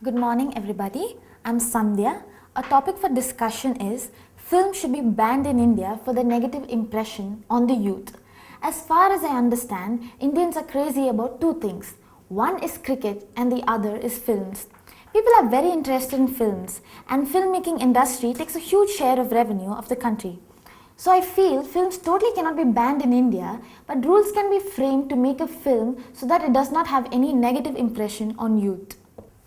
Good morning, everybody. I'm Sandhya. Our topic for discussion is film should be banned in India for the negative impression on the youth. As far as I understand, Indians are crazy about two things. One is cricket and the other is films. People are very interested in films, and filmmaking industry takes a huge share of revenue of the country. So I feel films totally cannot be banned in India, but rules can be framed to make a film so that it does not have any negative impression on youth.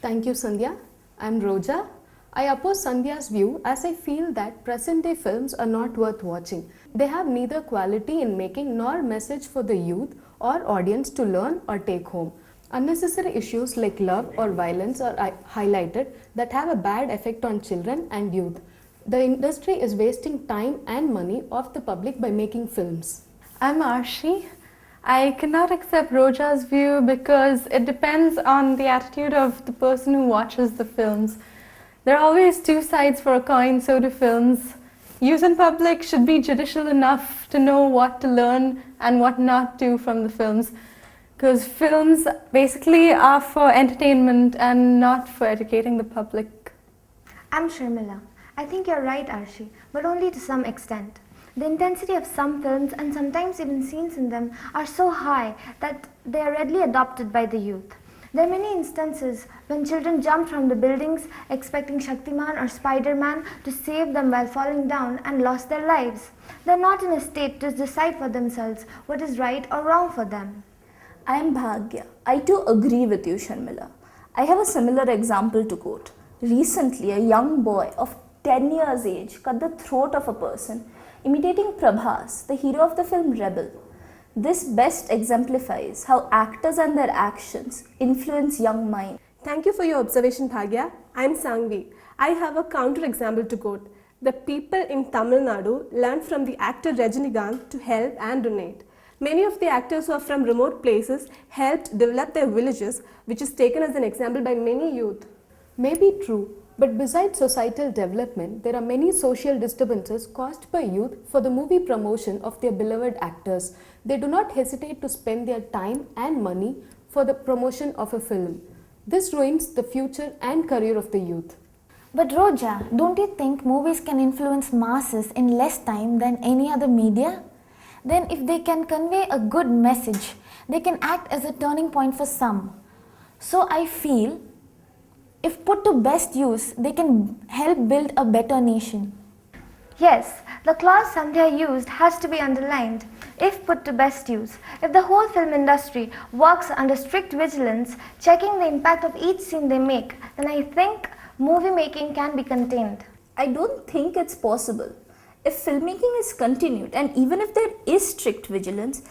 Thank you, Sandhya. I'm Roja. I oppose Sandhya's view as I feel that present-day films are not worth watching. They have neither quality in making nor message for the youth or audience to learn or take home. Unnecessary issues like love or violence are highlighted that have a bad effect on children and youth. The industry is wasting time and money of the public by making films. I'm Arshi. I cannot accept Roja's view because it depends on the attitude of the person who watches the films. There are always two sides for a coin, so do films. Youth and public should be judicial enough to know what to learn and what not to from the films. Because films basically are for entertainment and not for educating the public. I'm Sharmila. I think you're right, Arshi, but only to some extent. The intensity of some films and sometimes even scenes in them are so high that they are readily adopted by the youth. There are many instances when children jump from the buildings expecting Shaktiman or Spider-Man to save them while falling down and lost their lives. They are not in a state to decide for themselves what is right or wrong for them. I am Bhagya. I too agree with you, Sharmila. I have a similar example to quote. Recently, a young boy of 10 years age cut the throat of a person, imitating Prabhas, the hero of the film Rebel. This best exemplifies how actors and their actions influence young minds. Thank you for your observation, Bhagya. I am Sangvi. I have a counter example to quote. The people in Tamil Nadu learned from the actor Rajinikanth to help and donate. Many of the actors who are from remote places helped develop their villages, which is taken as an example by many youth. May be true, but besides societal development, there are many social disturbances caused by youth for the movie promotion of their beloved actors. They do not hesitate to spend their time and money for the promotion of a film. This ruins the future and career of the youth. But Roja, don't you think movies can influence masses in less time than any other media? Then if they can convey a good message, they can act as a turning point for some. So I feel, if put to best use, they can help build a better nation. Yes, the clause Sandhya used has to be underlined. If put to best use, if the whole film industry works under strict vigilance, checking the impact of each scene they make, then I think movie making can be contained. I don't think it's possible. If filmmaking is continued and even if there is strict vigilance,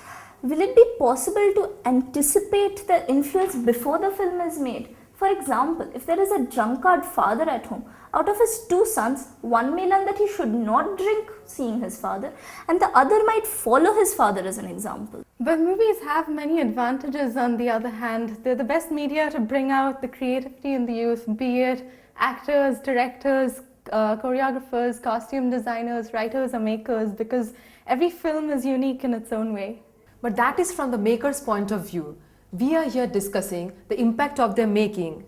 will it be possible to anticipate the influence before the film is made? For example, if there is a drunkard father at home, out of his two sons, one may learn that he should not drink seeing his father, and the other might follow his father as an example. But movies have many advantages on the other hand. They're the best media to bring out the creativity in the youth, be it actors, directors, choreographers, costume designers, writers or makers, because every film is unique in its own way. But that is from the maker's point of view. We are here discussing the impact of their making.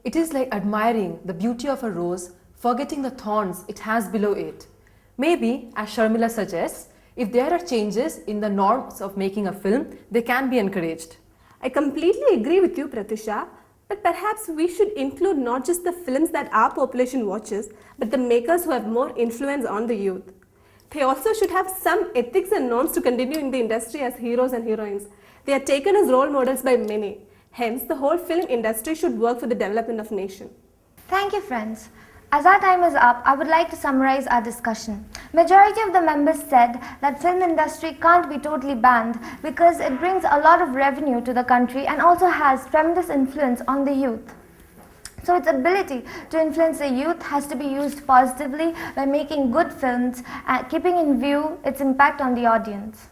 It is like admiring the beauty of a rose, forgetting the thorns it has below it. Maybe, as Sharmila suggests, if there are changes in the norms of making a film, they can be encouraged. I completely agree with you, Pratisha, but perhaps we should include not just the films that our population watches, but the makers who have more influence on the youth. They also should have some ethics and norms to continue in the industry as heroes and heroines. They are taken as role models by many. Hence, the whole film industry should work for the development of nation. Thank you, friends. As our time is up, I would like to summarize our discussion. Majority of the members said that film industry can't be totally banned because it brings a lot of revenue to the country and also has tremendous influence on the youth. So its ability to influence the youth has to be used positively by making good films and keeping in view its impact on the audience.